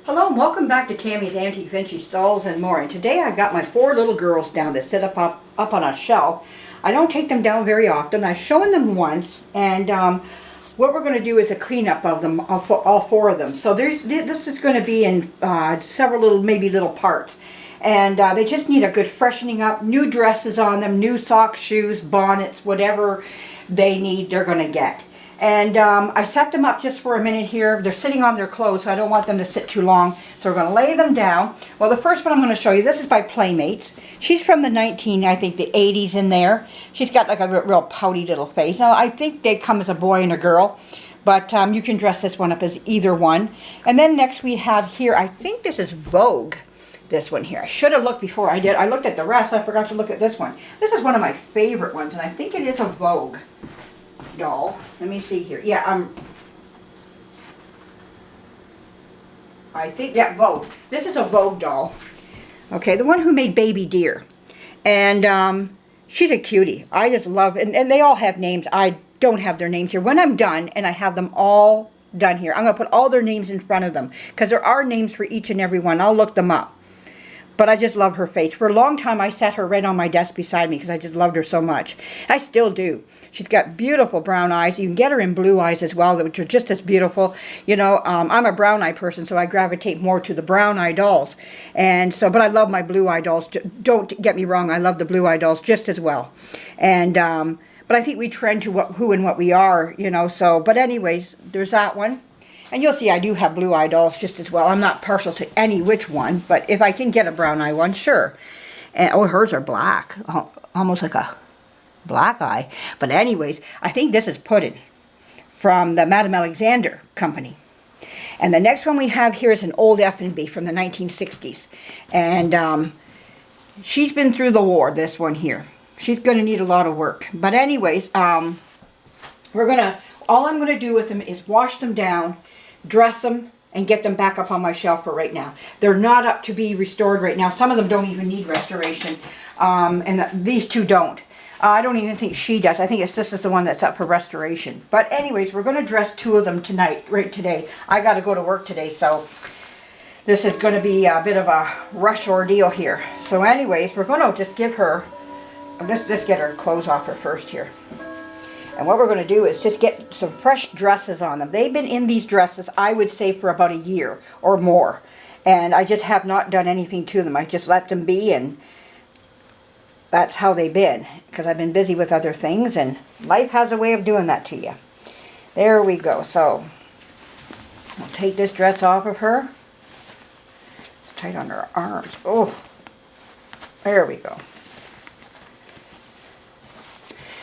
Hello and welcome back to Tammy's Antique Vintage Dolls and More. And today I've got my 4 little girls down to sit up on a shelf. I don't take them down very often. I've shown them once, and what we're going to do is a cleanup of them, all 4 of them. So this is going to be in several little parts. And they just need a good freshening up, new dresses on them, new socks, shoes, bonnets, whatever they need, they're going to get. And I set them up just for a minute here. They're sitting on their clothes, so I don't want them to sit too long. So we're going to lay them down. Well, the first one I'm going to show you, this is by Playmates. She's from the I think the 80s in there. She's got like a real pouty little face. Now, I think they come as a boy and a girl, but you can dress this one up as either one. And then next we have here, I think this is Vogue. This one here. I should have looked before I did. I looked at the rest. I forgot to look at this one. This is one of my favorite ones, and I think it is a Vogue doll. Let me see here. Yeah, I think that Vogue. This is a Vogue doll. Okay, the one who made Baby Deer. And she's a cutie. I just love, and they all have names. I don't have their names here. When I'm done, and I have them all done here, I'm going to put all their names in front of them, because there are names for each and every one. I'll look them up. But I just love her face. For a long time, I sat her right on my desk beside me because I just loved her so much. I still do. She's got beautiful brown eyes. You can get her in blue eyes as well, which are just as beautiful. You know, I'm a brown eye person, so I gravitate more to the brown eye dolls. And so, but I love my blue eye dolls. Don't get me wrong. I love the blue eye dolls just as well. And but I think we trend to who and what we are, you know. So, but anyways, there's that one. And you'll see I do have blue eye dolls just as well. I'm not partial to any which one, but if I can get a brown eye one, sure. And, oh, hers are black, almost like a black eye. But anyways, I think this is Puddin' from the Madame Alexander company. And the next one we have here is an old F&B from the 1960s. And she's been through the war, this one here. She's going to need a lot of work. But anyways, all I'm going to do with them is wash them down, dress them, and get them back up on my shelf for right now. They're not up to be restored right now. Some of them don't even need restoration, and these two don't. I don't even think she does. I think this is the one that's up for restoration. But anyways, we're going to dress 2 of them tonight, right today. I got to go to work today, so this is going to be a bit of a rush ordeal here. So anyways, we're going to just give her, let's get her clothes off her first here. And what we're going to do is just get some fresh dresses on them. They've been in these dresses, I would say, for about a year or more. And I just have not done anything to them. I just let them be, and that's how they've been. Because I've been busy with other things, and life has a way of doing that to you. There we go. So, I'll take this dress off of her. It's tight on her arms. Oh, there we go.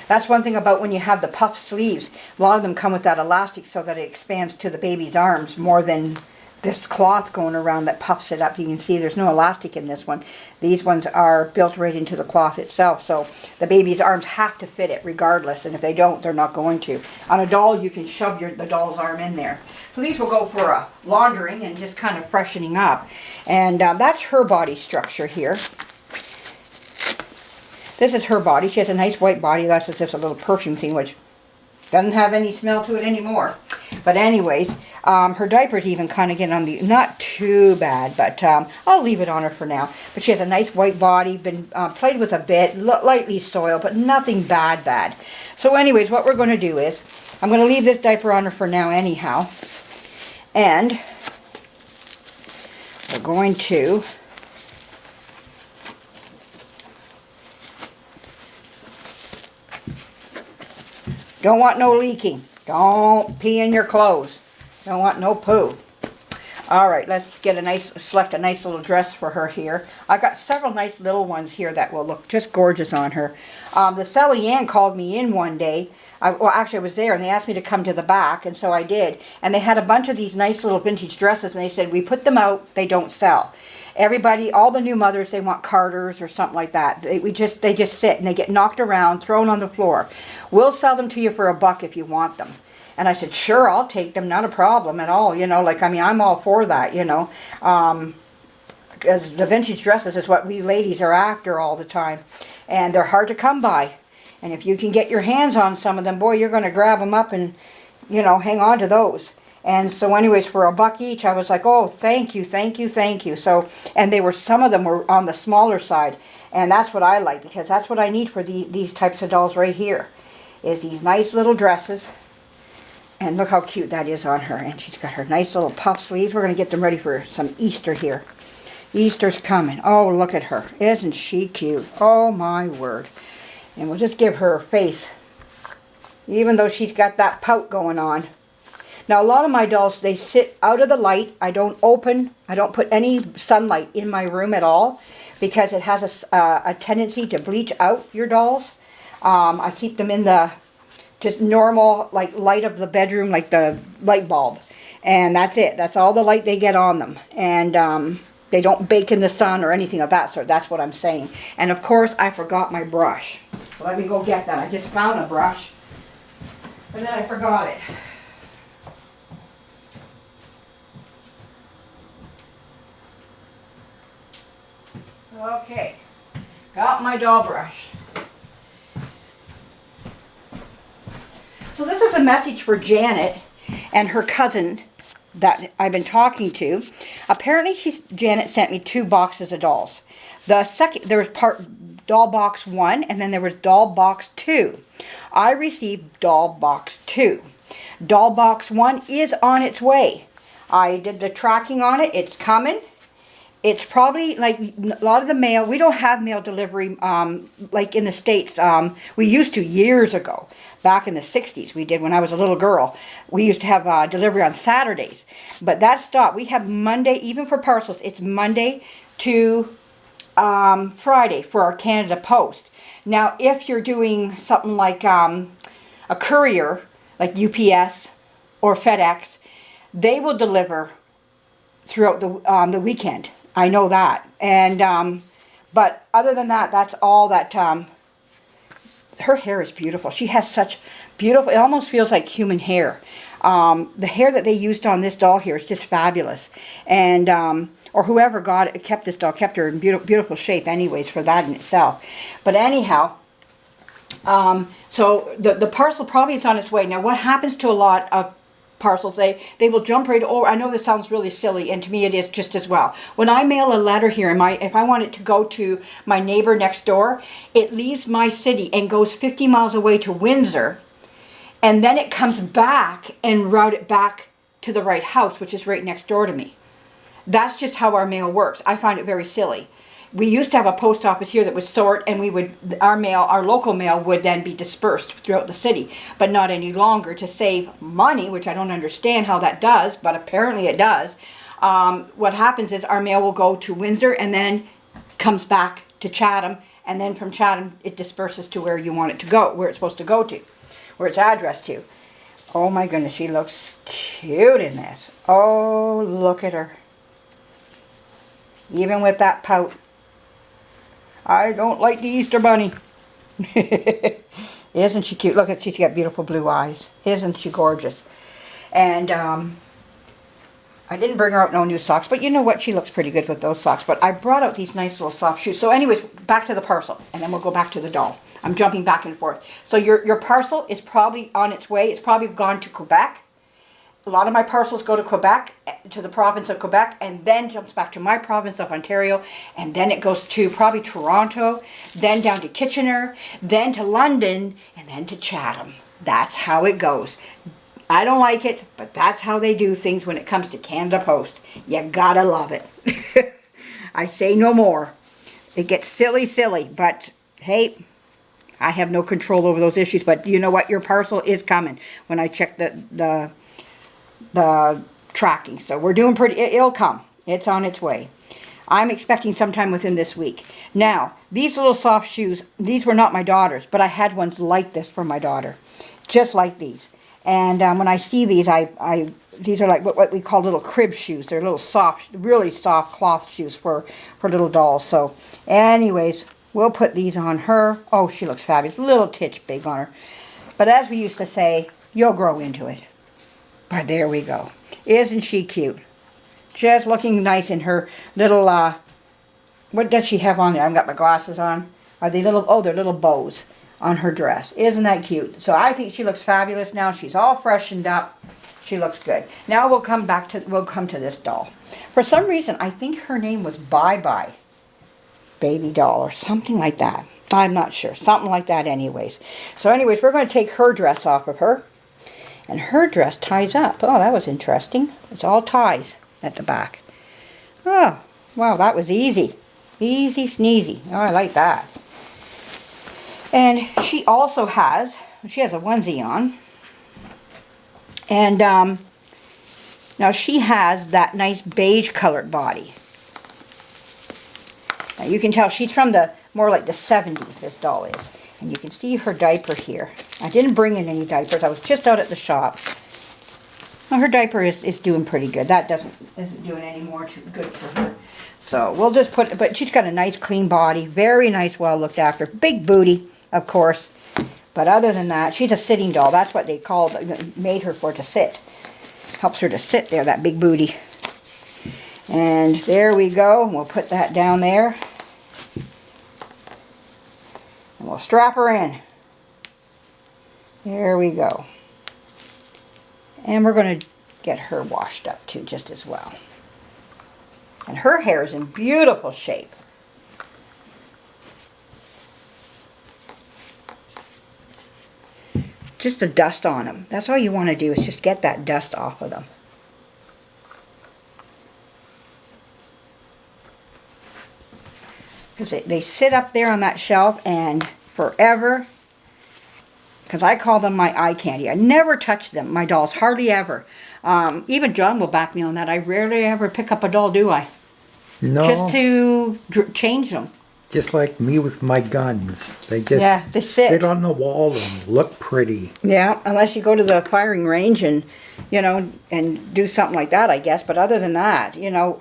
That's one thing about when you have the puff sleeves. A lot of them come with that elastic so that it expands to the baby's arms more than this cloth going around that puffs it up. You can see there's no elastic in this one. These ones are built right into the cloth itself. So the baby's arms have to fit it regardless. And if they don't, they're not going to. On a doll, you can shove the doll's arm in there. So these will go for a laundering and just kind of freshening up. And that's her body structure here. This is her body. She has a nice white body. That's just a little perfume thing, which doesn't have any smell to it anymore. But anyways, her diaper's even kind of getting on the, not too bad, but I'll leave it on her for now. But she has a nice white body, been played with a bit, lightly soiled, but nothing bad. So anyways, what we're going to do is, I'm going to leave this diaper on her for now anyhow. And we're going to don't want no leaking. Don't pee in your clothes. Don't want no poo. Alright, let's get select a nice little dress for her here. I've got several nice little ones here that will look just gorgeous on her. The Sally Ann called me in one day. Well, actually I was there, and they asked me to come to the back, and so I did. And they had a bunch of these nice little vintage dresses, and they said, we put them out, they don't sell. Everybody, all the new mothers, they want Carters or something like that. They just sit and they get knocked around, thrown on the floor. We'll sell them to you for $1 if you want them. And I said, sure, I'll take them, not a problem at all. You know, like, I mean, I'm all for that, you know. Because the vintage dresses is what we ladies are after all the time. And they're hard to come by. And if you can get your hands on some of them, boy, you're going to grab them up and, you know, hang on to those. And so anyways, for $1 each, I was like, oh, thank you, thank you, thank you. So, and they were, some of them were on the smaller side. And that's what I like, because that's what I need for these types of dolls right here. Is these nice little dresses. And look how cute that is on her. And she's got her nice little puff sleeves. We're going to get them ready for some Easter here. Easter's coming. Oh, look at her. Isn't she cute? Oh, my word. And we'll just give her a face. Even though she's got that pout going on. Now, a lot of my dolls, they sit out of the light. I don't put any sunlight in my room at all, because it has a tendency to bleach out your dolls. I keep them in the just normal, like, light of the bedroom, like the light bulb. And that's it. That's all the light they get on them. And they don't bake in the sun or anything of that sort. That's what I'm saying. And, of course, I forgot my brush. Let me go get that. I just found a brush, but then I forgot it. Okay, got my doll brush. So this is a message for Janet and her cousin that I've been talking to. Apparently Janet sent me 2 boxes of dolls. There was doll box 1, and then there was doll box 2. I received doll box 2. Doll box 1 is on its way. I did the tracking on it. It's coming. It's probably, like a lot of the mail, we don't have mail delivery like in the States. We used to years ago, back in the 60s we did when I was a little girl. We used to have delivery on Saturdays. But that stopped. We have Monday, even for parcels, it's Monday to Friday for our Canada Post. Now, if you're doing something like a courier, like UPS or FedEx, they will deliver throughout the weekend. I know that. And but other than that, that's all that. Her hair is beautiful. She has such beautiful, it almost feels like human hair. The hair that they used on this doll here is just fabulous. And or whoever kept this doll, kept her in beautiful shape anyways, for that in itself. But anyhow, so the parcel probably is on its way. Now, what happens to a lot of parcels, they will jump right over. I know this sounds really silly, and to me it is just as well. When I mail a letter here, if I want it to go to my neighbor next door, it leaves my city and goes 50 miles away to Windsor, and then it comes back and route it back to the right house, which is right next door to me. That's just how our mail works. I find it very silly. We used to have a post office here that would sort, and our local mail would then be dispersed throughout the city, but not any longer, to save money, which I don't understand how that does, but apparently it does. What happens is our mail will go to Windsor and then comes back to Chatham, and then from Chatham it disperses to where you want it to go, where it's supposed to go to, where it's addressed to. Oh my goodness, she looks cute in this. Oh, look at her. Even with that pout. I don't like the Easter Bunny. Isn't she cute? Look, she's got beautiful blue eyes. Isn't she gorgeous? And I didn't bring her out no new socks, but you know what? She looks pretty good with those socks. But I brought out these nice little soft shoes. So anyways, back to the parcel, and then we'll go back to the doll. I'm jumping back and forth. So your parcel is probably on its way. It's probably gone to Quebec. A lot of my parcels go to Quebec, to the province of Quebec, and then jumps back to my province of Ontario, and then it goes to probably Toronto, then down to Kitchener, then to London, and then to Chatham. That's how it goes. I don't like it, but that's how they do things when it comes to Canada Post. You gotta love it. I say no more. It gets silly, but hey, I have no control over those issues. But you know what? Your parcel is coming when I check the tracking. So we're doing pretty, it'll come. It's on its way. I'm expecting sometime within this week. Now, these little soft shoes, these were not my daughter's, but I had ones like this for my daughter. Just like these. And when I see these, these are like what we call little crib shoes. They're little soft, really soft cloth shoes for little dolls. So anyways, we'll put these on her. Oh, she looks fabulous. A little titch big on her. But as we used to say, you'll grow into it. But there we go. Isn't she cute? Just looking nice in her little, what does she have on there? I've got my glasses on. Are they little, oh, they're little bows on her dress. Isn't that cute? So I think she looks fabulous now. She's all freshened up. She looks good. Now we'll come to this doll. For some reason, I think her name was Bye Bye Baby Doll or something like that. I'm not sure. Something like that anyways. So anyways, we're going to take her dress off of her. And her dress ties up. Oh, that was interesting. It's all ties at the back. Oh, wow, that was easy. Easy sneezy. Oh, I like that. And she also has, she has a onesie on. And now she has that nice beige colored body. Now you can tell she's from the more like the 70s, this doll is. And you can see her diaper here. I didn't bring in any diapers. I was just out at the shop. Well, her diaper is doing pretty good. That isn't doing any more too good for her. So we'll just put, but she's got a nice clean body. Very nice, well looked after. Big booty, of course. But other than that, she's a sitting doll. That's what they made her for, to sit. Helps her to sit there, that big booty. And there we go. We'll put that down there. And we'll strap her in. There we go. And we're going to get her washed up too, just as well. And her hair is in beautiful shape. Just the dust on them. That's all you want to do, is just get that dust off of them. Because they sit up there on that shelf and forever. Because I call them my eye candy. I never touch them, my dolls, hardly ever. Even John will back me on that. I rarely ever pick up a doll, do I? No. Just to change them. Just like me with my guns. They just they sit on the wall and look pretty. Yeah, unless you go to the firing range and, you know, and do something like that, I guess. But other than that, you know,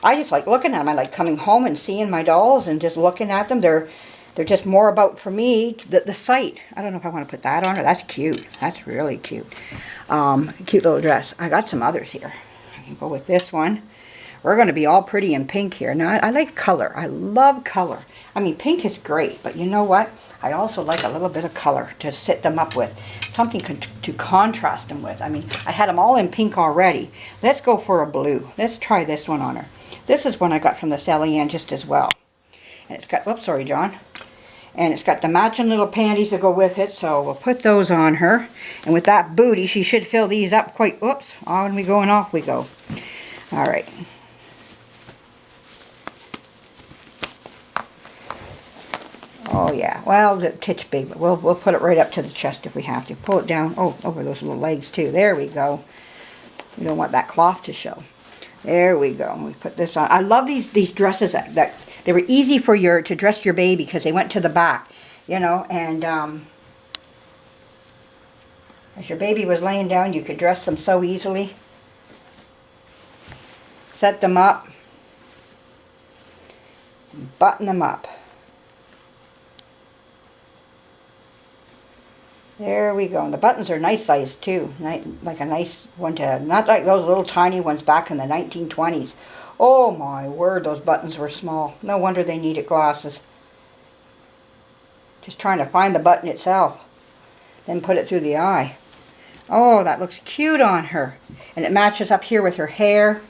I just like looking at them. I like coming home and seeing my dolls and just looking at them. They're just more about, for me, the sight. I don't know if I want to put that on her. That's cute. That's really cute. Cute little dress. I got some others here. I can go with this one. We're going to be all pretty in pink here. Now, I like color. I love color. I mean, pink is great, but you know what? I also like a little bit of color to sit them up with. Something to contrast them with. I mean, I had them all in pink already. Let's go for a blue. Let's try this one on her. This is one I got from the Sally Ann just as well. And it's got, whoops, sorry, John. And it's got the matching little panties to go with it, so we'll put those on her. And with that booty, she should fill these up quite, whoops, on we go and off we go. All right. Oh yeah, well, the tit's big, but we'll put it right up to the chest if we have to. Pull it down, oh, over those little legs too. There we go. We don't want that cloth to show. There we go. We put this on. I love these dresses that they were easy for to dress your baby because they went to the back, you know, and as your baby was laying down, you could dress them so easily. Set them up. Button them up. There we go. And the buttons are nice size too. Like a nice one to, not like those little tiny ones back in the 1920s. Oh my word, those buttons were small. No wonder they needed glasses. Just trying to find the button itself. Then put it through the eye. Oh, that looks cute on her. And it matches up here with her hair.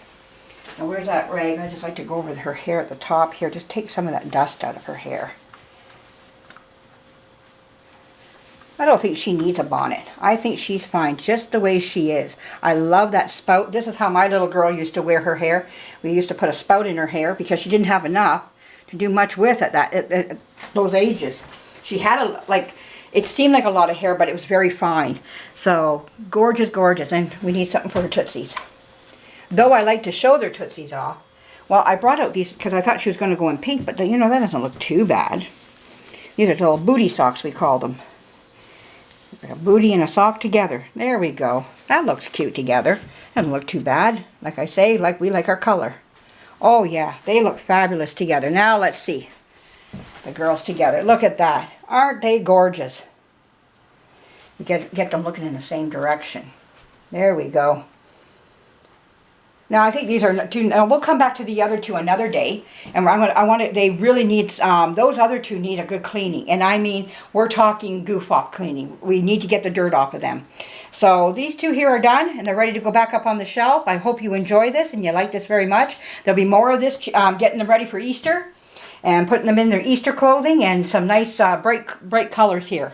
Now where's that rag? I just like to go over her hair at the top here. Just take some of that dust out of her hair. I don't think she needs a bonnet. I think she's fine just the way she is. I love that spout. This is how my little girl used to wear her hair. We used to put a spout in her hair because she didn't have enough to do much with at those ages. She had it seemed like a lot of hair, but it was very fine. So gorgeous, gorgeous. And we need something for her tootsies. Though I like to show their tootsies off. Well, I brought out these because I thought she was going to go in pink, but you know, that doesn't look too bad. These are little booty socks, we call them. Like a booty and a sock together. There we go. That looks cute together. Doesn't look too bad. Like I say, we like our color. Oh yeah, they look fabulous together. Now let's see the girls together. Look at that. Aren't they gorgeous? We get them looking in the same direction. There we go. Now I think these are two. We'll come back to the other two another day, and I want to. They really need. Those other two need a good cleaning, and I mean we're talking goof off cleaning. We need to get the dirt off of them. So these two here are done, and they're ready to go back up on the shelf. I hope you enjoy this and you like this very much. There'll be more of this, getting them ready for Easter, and putting them in their Easter clothing, and some nice bright colors here.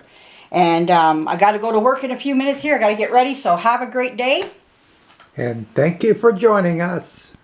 And I got to go to work in a few minutes here. I got to get ready. So have a great day. And thank you for joining us.